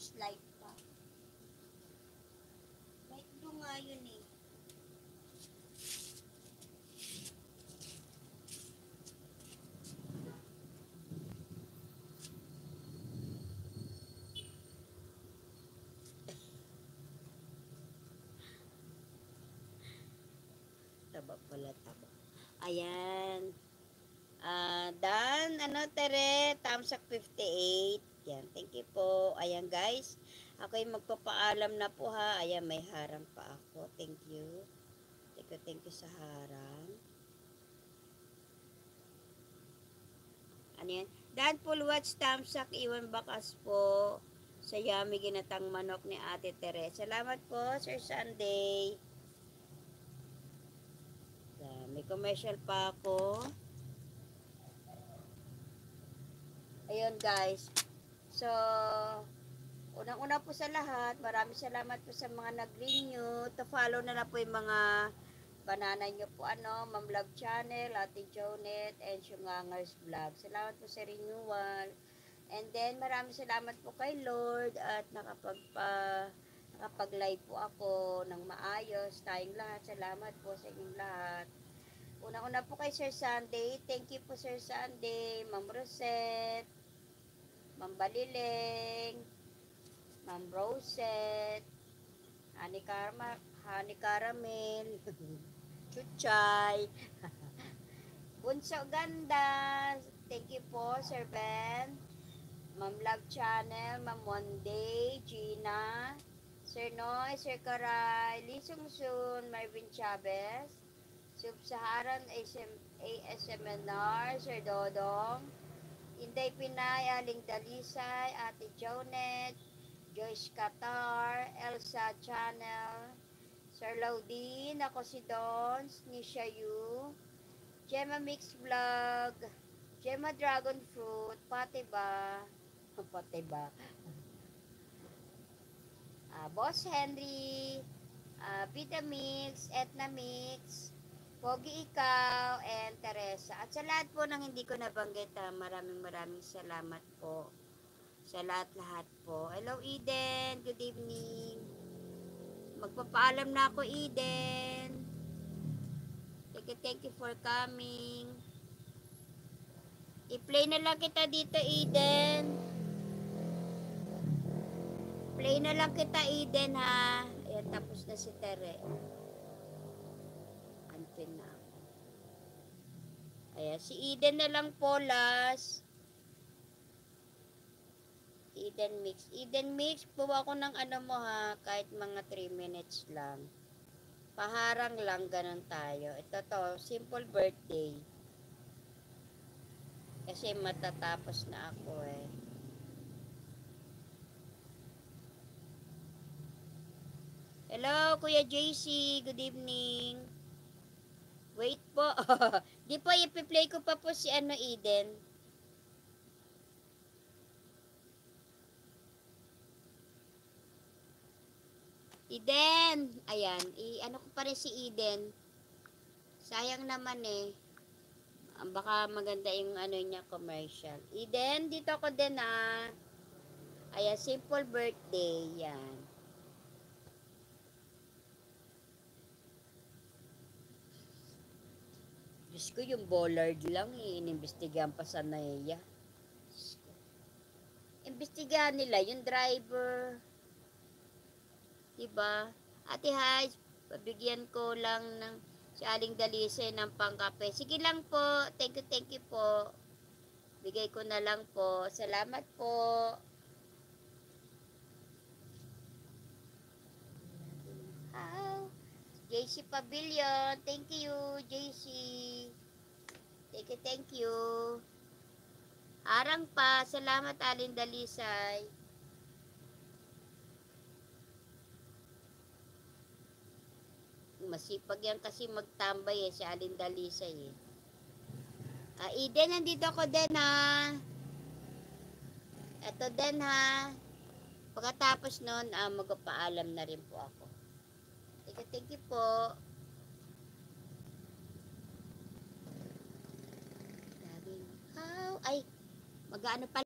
Slide pa. Light blue nga yun eh. Taba pala, taba. Ayan. Dan, Tere, thumbs up 58. Yan, thank you po. Ayan guys, ako'y magpapaalam na po ha. Ayan, may harang pa ako. Thank you. Thank you sa harang. Ano yan? Dan, full watch, thumbs up, iwan bakas po sa yummy ginatang manok ni Ate Tere. Salamat po, Sir Sunday. Yan, may commercial pa ako. Ayun guys. So, unang-una po sa lahat, maraming salamat po sa mga nag-renew. To follow na lang po yung mga banana nyo po, Ma'am Vlog Channel, Ate Jonet, and Shungangers Vlog. Salamat po sa renewal. And then, maraming salamat po kay Lord at nakapag-live po ako ng maayos. Tayong lahat, salamat po sa inyong lahat. Una-una po kay Sir Sunday. Thank you po Sir Sunday, Ma'am Rosette, Ma'am Baliling, Ma'am Rosette, Honey Caramel, Chuchay, Bunso Ganda, thank you po Sir Ben, Ma'am Love Channel, Ma'am Monday, Gina, Sir Noy, Sir Karay, Lee Sung-sun, Marvin Chavez, Sub-Saharan ASMNR, Sir Dodong, Inday Pinay, Aling Dalisay, Ate Jonet, Joyce Qatar, Elsa Channel, Sir Laudine, ako si Dons, Nisha Yu, Gemma Mix Vlog, Gemma Dragon Fruit, pati ba? Boss Henry, Vita Mix, Etna Mix, Pogi Ikaw, and Teresa. At sa lahat po ng hindi ko nabanggit, maraming salamat po. Sa lahat po. Hello Eden, good evening. Magpapaalam na ako Eden. Thank you for coming. I-play na lang kita dito Eden. Play na lang kita Eden ha. Ayan, tapos na si Tere. Anpin na ako. Ayan, si Eden na lang po last. Eden Mix, buwa ko ng mo ha, kahit mga 3 minutes lang. Paharang lang, ganun tayo. Ito to, simple birthday. Kasi matatapos na ako eh. Hello, Kuya JC, good evening. Wait po. Di po, ipi-play ko pa po si Eden. Eden, ayan, ko pa rin si Eden. Sayang naman eh. Baka maganda yung niya commercial. Eden, dito ako din ah. Ayan, simple birthday, yan. Diyos ko, yung bollard lang eh, inimbestigahan pa sa Naya. Imbestigahan nila, yung driver. Diba? Ate Haj, pabigyan ko lang ng si Aling Dalise ng pangkape. Sige lang po. Thank you po. Bigay ko na lang po. Salamat po. JC Pavilion. Thank you, JC. Thank you. Harang pa. Salamat, Aling Dalisay. Masipag yan kasi magtambay eh, si Aling Dalisay eh. Eden, nandito ako din ha. Ito din ha. Pagkatapos nun, magpapaalam na rin po ako. Thank you po. Ay, mag-ano pala.